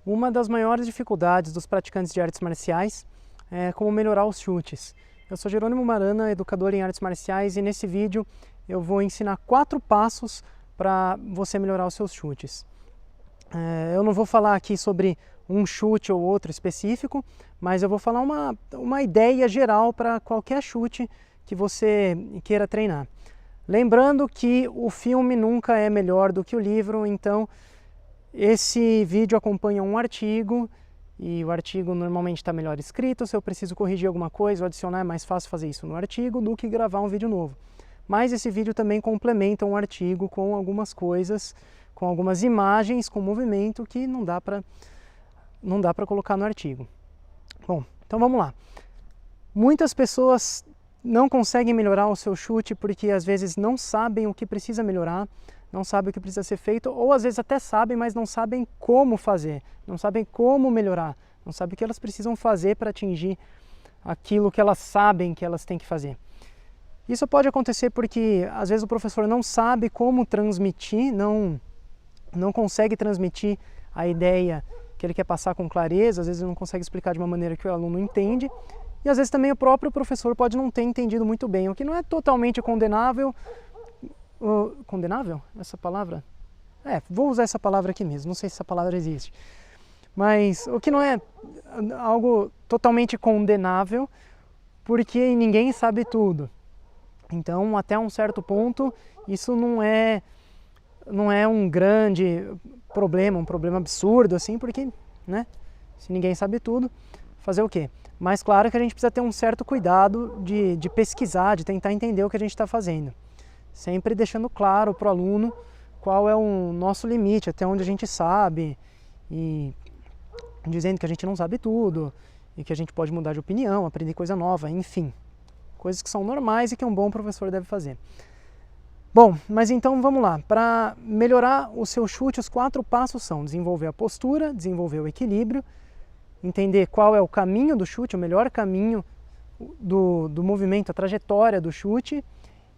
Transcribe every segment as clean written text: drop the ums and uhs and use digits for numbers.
Uma das maiores dificuldades dos praticantes de artes marciais é como melhorar os chutes. Eu sou Jerônimo Marana, educador em artes marciais, e nesse vídeo eu vou ensinar 4 passos para você melhorar os seus chutes. Eu não vou falar aqui sobre um chute ou outro específico, mas eu vou falar uma ideia geral para qualquer chute que você queira treinar. Lembrando que o filme nunca é melhor do que o livro, então esse vídeo acompanha um artigo e o artigo normalmente está melhor escrito. Se eu preciso corrigir alguma coisa ou adicionar, é mais fácil fazer isso no artigo do que gravar um vídeo novo. Mas esse vídeo também complementa um artigo com algumas coisas, com algumas imagens, com movimento que não dá para colocar no artigo. Bom, então vamos lá. Muitas pessoas não conseguem melhorar o seu chute porque às vezes não sabem o que precisa melhorar, não sabem o que precisa ser feito, ou às vezes até sabem, mas não sabem como fazer, não sabem como melhorar, não sabem o que elas precisam fazer para atingir aquilo que elas sabem que elas têm que fazer. Isso pode acontecer porque às vezes o professor não sabe como transmitir, não consegue transmitir a ideia que ele quer passar com clareza, às vezes ele não consegue explicar de uma maneira que o aluno entende, e às vezes também o próprio professor pode não ter entendido muito bem, o que não é totalmente condenável. Condenável? Essa palavra? Vou usar essa palavra aqui mesmo, não sei se essa palavra existe. Mas o que não é algo totalmente condenável, porque ninguém sabe tudo. Então, até um certo ponto, isso não é um grande problema, um problema absurdo, assim, porque, né, se ninguém sabe tudo, fazer o quê? Mas claro que a gente precisa ter um certo cuidado de pesquisar, de tentar entender o que a gente está fazendo. Sempre deixando claro para o aluno qual é o nosso limite, até onde a gente sabe, e dizendo que a gente não sabe tudo, e que a gente pode mudar de opinião, aprender coisa nova, enfim. Coisas que são normais e que um bom professor deve fazer. Bom, mas então vamos lá. Para melhorar o seu chute, os 4 passos são desenvolver a postura, desenvolver o equilíbrio, entender qual é o caminho do chute, o melhor caminho do movimento, a trajetória do chute,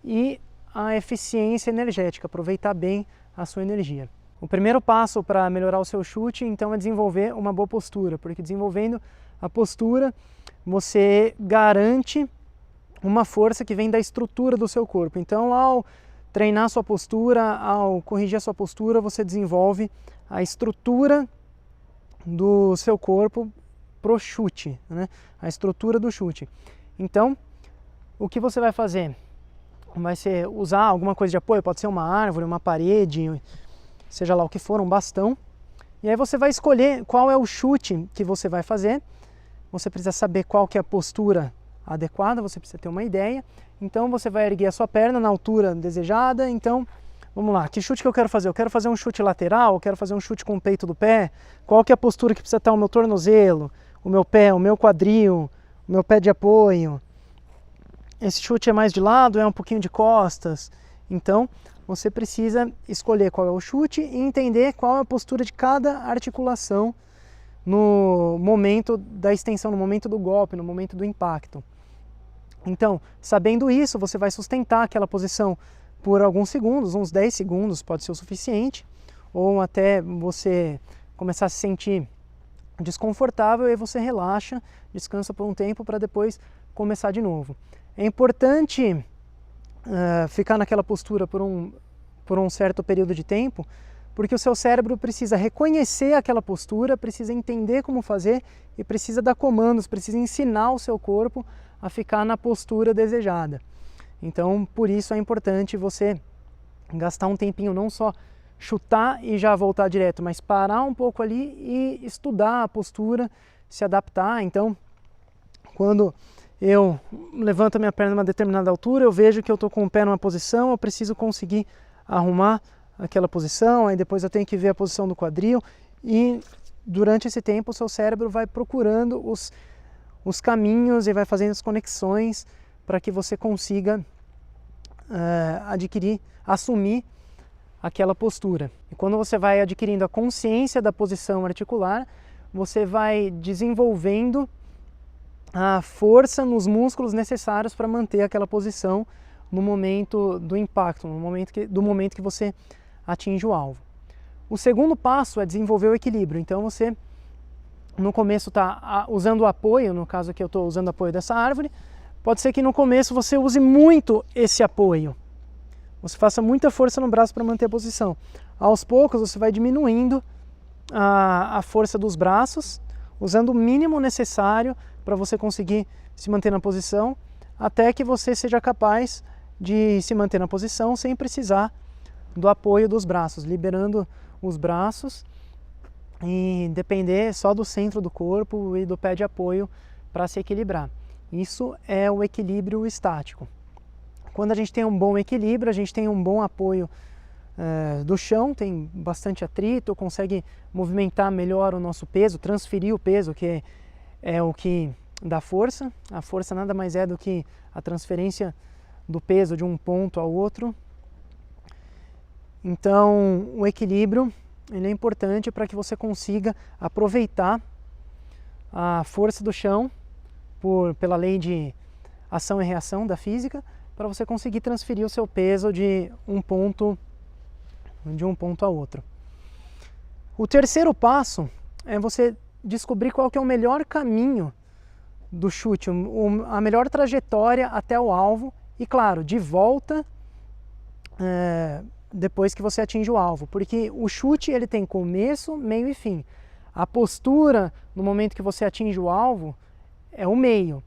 e a eficiência energética, aproveitar bem a sua energia. O primeiro passo para melhorar o seu chute, então, é desenvolver uma boa postura, porque desenvolvendo a postura, você garante uma força que vem da estrutura do seu corpo. Então, ao treinar a sua postura, ao corrigir a sua postura, você desenvolve a estrutura do seu corpo pro chute, né? A estrutura do chute. Então, o que você vai fazer? Vai ser usar alguma coisa de apoio, pode ser uma árvore, uma parede, seja lá o que for, um bastão. E aí você vai escolher qual é o chute que você vai fazer. Você precisa saber qual que é a postura adequada, você precisa ter uma ideia. Então você vai erguer a sua perna na altura desejada. Então, vamos lá, que chute que eu quero fazer? Eu quero fazer um chute lateral, eu quero fazer um chute com o peito do pé. Qual que é a postura que precisa estar o meu tornozelo, o meu pé, o meu quadril, o meu pé de apoio? Esse chute é mais de lado, é um pouquinho de costas. Então, você precisa escolher qual é o chute e entender qual é a postura de cada articulação no momento da extensão, no momento do golpe, no momento do impacto. Então, sabendo isso, você vai sustentar aquela posição por alguns segundos, uns 10 segundos pode ser o suficiente, ou até você começar a se sentir desconfortável, e aí você relaxa, descansa por um tempo para depois começar de novo. É importante ficar naquela postura por um certo período de tempo, porque o seu cérebro precisa reconhecer aquela postura, precisa entender como fazer e precisa dar comandos, precisa ensinar o seu corpo a ficar na postura desejada. Então, por isso é importante você gastar um tempinho, não só chutar e já voltar direto, mas parar um pouco ali e estudar a postura, se adaptar. Então, quando eu levanto a minha perna numa determinada altura, eu vejo que eu estou com o pé numa posição, eu preciso conseguir arrumar aquela posição, aí depois eu tenho que ver a posição do quadril, e durante esse tempo o seu cérebro vai procurando os caminhos e vai fazendo as conexões para que você consiga assumir aquela postura. E quando você vai adquirindo a consciência da posição articular, você vai desenvolvendo a força nos músculos necessários para manter aquela posição no momento do impacto, do momento que você atinge o alvo. O segundo passo é desenvolver o equilíbrio. Então você no começo está usando o apoio, no caso aqui eu estou usando o apoio dessa árvore, pode ser que no começo você use muito esse apoio. Você faça muita força no braço para manter a posição. Aos poucos você vai diminuindo a força dos braços, usando o mínimo necessário para você conseguir se manter na posição, até que você seja capaz de se manter na posição sem precisar do apoio dos braços, liberando os braços e depender só do centro do corpo e do pé de apoio para se equilibrar. Isso é o equilíbrio estático. Quando a gente tem um bom equilíbrio, a gente tem um bom apoio do chão, tem bastante atrito, consegue movimentar melhor o nosso peso, transferir o peso, que é o que dá força. A força nada mais é do que a transferência do peso de um ponto ao outro. Então, o equilíbrio ele é importante para que você consiga aproveitar a força do chão pela lei de ação e reação da física, para você conseguir transferir o seu peso de um ponto a outro. O terceiro passo é você descobrir qual que é o melhor caminho do chute, a melhor trajetória até o alvo e, claro, de volta depois que você atinge o alvo, porque o chute ele tem começo, meio e fim. A postura no momento que você atinge o alvo é o meio.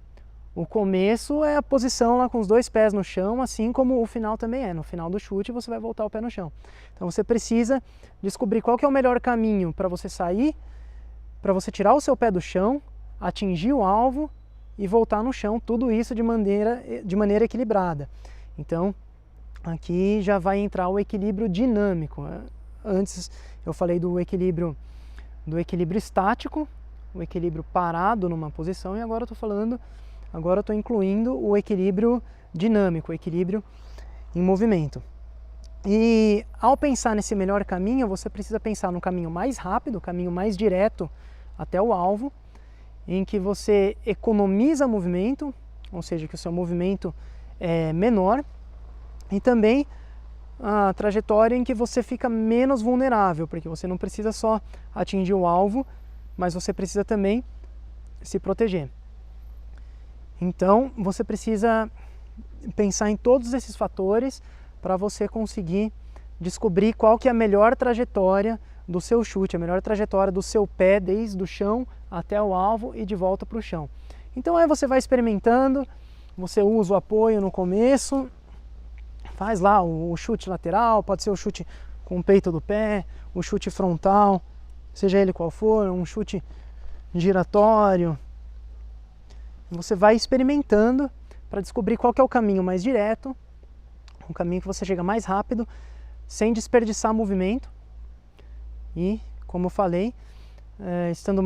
O começo é a posição lá com os dois pés no chão, assim como o final também é. No final do chute você vai voltar o pé no chão. Então você precisa descobrir qual que é o melhor caminho para você sair, para você tirar o seu pé do chão, atingir o alvo e voltar no chão, tudo isso de maneira equilibrada. Então aqui já vai entrar o equilíbrio dinâmico. Antes eu falei do equilíbrio estático, o equilíbrio parado numa posição, e agora eu estou incluindo o equilíbrio dinâmico, o equilíbrio em movimento. E ao pensar nesse melhor caminho, você precisa pensar no caminho mais rápido, o caminho mais direto até o alvo, em que você economiza movimento, ou seja, que o seu movimento é menor, e também a trajetória em que você fica menos vulnerável, porque você não precisa só atingir o alvo, mas você precisa também se proteger. Então, você precisa pensar em todos esses fatores para você conseguir descobrir qual que é a melhor trajetória do seu chute, a melhor trajetória do seu pé desde o chão até o alvo e de volta para o chão. Então aí você vai experimentando, você usa o apoio no começo, faz lá o chute lateral, pode ser o chute com o peito do pé, o chute frontal, seja ele qual for, um chute giratório. Você vai experimentando para descobrir qual que é o caminho mais direto, um caminho que você chega mais rápido, sem desperdiçar movimento e, como eu falei, estando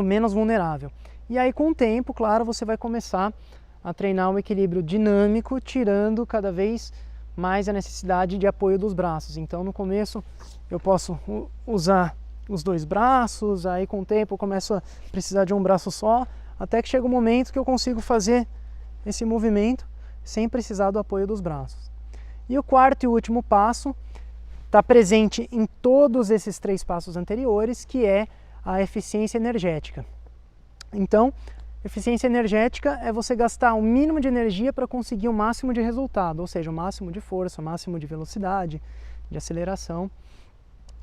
menos vulnerável. E aí com o tempo, claro, você vai começar a treinar um equilíbrio dinâmico, tirando cada vez mais a necessidade de apoio dos braços. Então no começo eu posso usar os dois braços, aí com o tempo eu começo a precisar de um braço só, até que chega um momento que eu consigo fazer esse movimento sem precisar do apoio dos braços. E o quarto e último passo está presente em todos esses três passos anteriores, que é a eficiência energética. Então, eficiência energética é você gastar o mínimo de energia para conseguir o máximo de resultado, ou seja, o máximo de força, o máximo de velocidade, de aceleração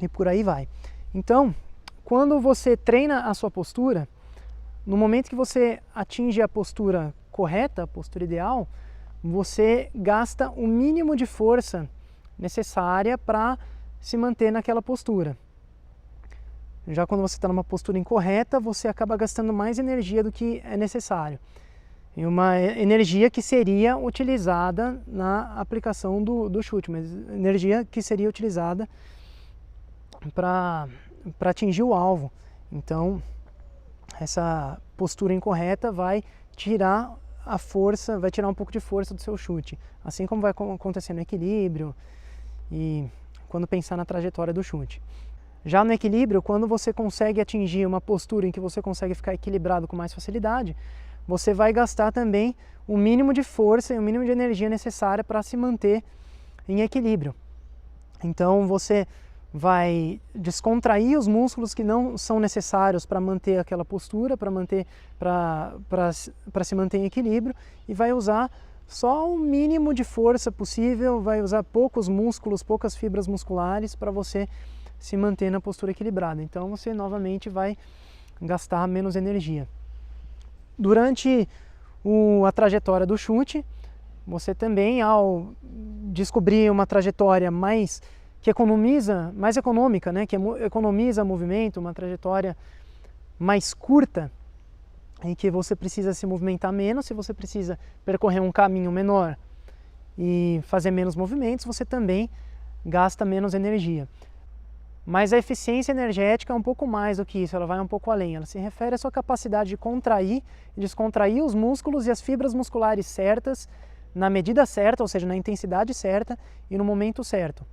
e por aí vai. Então, quando você treina a sua postura, no momento que você atinge a postura correta, a postura ideal, você gasta o mínimo de força necessária para se manter naquela postura. Já quando você está numa postura incorreta, você acaba gastando mais energia do que é necessário. E uma energia que seria utilizada na aplicação do chute, mas energia que seria utilizada para atingir o alvo. Então, essa postura incorreta vai tirar a força, vai tirar um pouco de força do seu chute, assim como vai acontecer no equilíbrio e quando pensar na trajetória do chute. Já no equilíbrio, quando você consegue atingir uma postura em que você consegue ficar equilibrado com mais facilidade, você vai gastar também o mínimo de força e o mínimo de energia necessária para se manter em equilíbrio. Então você vai descontrair os músculos que não são necessários para manter aquela postura, para se manter em equilíbrio, e vai usar só o mínimo de força possível, vai usar poucos músculos, poucas fibras musculares para você se manter na postura equilibrada. Então você novamente vai gastar menos energia. Durante a trajetória do chute, você também, ao descobrir uma trajetória mais econômica, né, que economiza movimento, uma trajetória mais curta, em que você precisa se movimentar menos, se você precisa percorrer um caminho menor e fazer menos movimentos, você também gasta menos energia. Mas a eficiência energética é um pouco mais do que isso, ela vai um pouco além. Ela se refere à sua capacidade de contrair e descontrair os músculos e as fibras musculares certas, na medida certa, ou seja, na intensidade certa e no momento certo.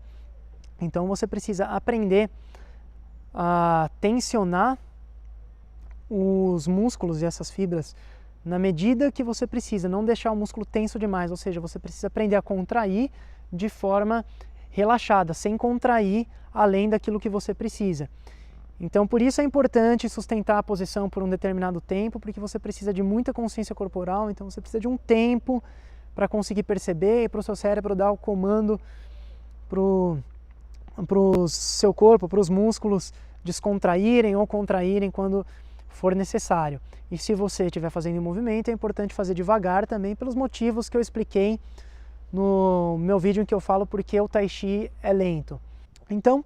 Então você precisa aprender a tensionar os músculos e essas fibras na medida que você precisa, não deixar o músculo tenso demais, ou seja, você precisa aprender a contrair de forma relaxada, sem contrair além daquilo que você precisa. Então por isso é importante sustentar a posição por um determinado tempo, porque você precisa de muita consciência corporal, então você precisa de um tempo para conseguir perceber e para o seu cérebro dar o comando para o seu corpo, para os músculos descontraírem ou contraírem quando for necessário. E se você estiver fazendo em movimento, é importante fazer devagar também, pelos motivos que eu expliquei no meu vídeo em que eu falo porque o Tai Chi é lento. Então,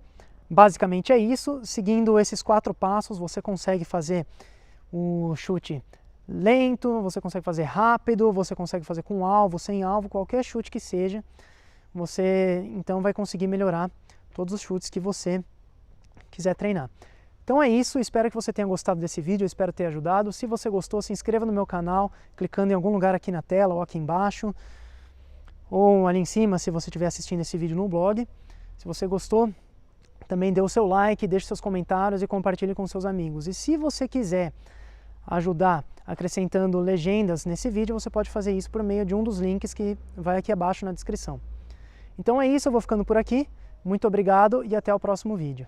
basicamente é isso. Seguindo esses 4 passos, você consegue fazer o chute lento, você consegue fazer rápido, você consegue fazer com alvo, sem alvo, qualquer chute que seja. Você então vai conseguir melhorar todos os chutes que você quiser treinar. Então é isso, espero que você tenha gostado desse vídeo, eu espero ter ajudado. Se você gostou, se inscreva no meu canal, clicando em algum lugar aqui na tela ou aqui embaixo, ou ali em cima se você estiver assistindo esse vídeo no blog. Se você gostou, também dê o seu like, deixe seus comentários e compartilhe com seus amigos. E se você quiser ajudar acrescentando legendas nesse vídeo, você pode fazer isso por meio de um dos links que vai aqui abaixo na descrição. Então é isso, eu vou ficando por aqui. Muito obrigado e até o próximo vídeo.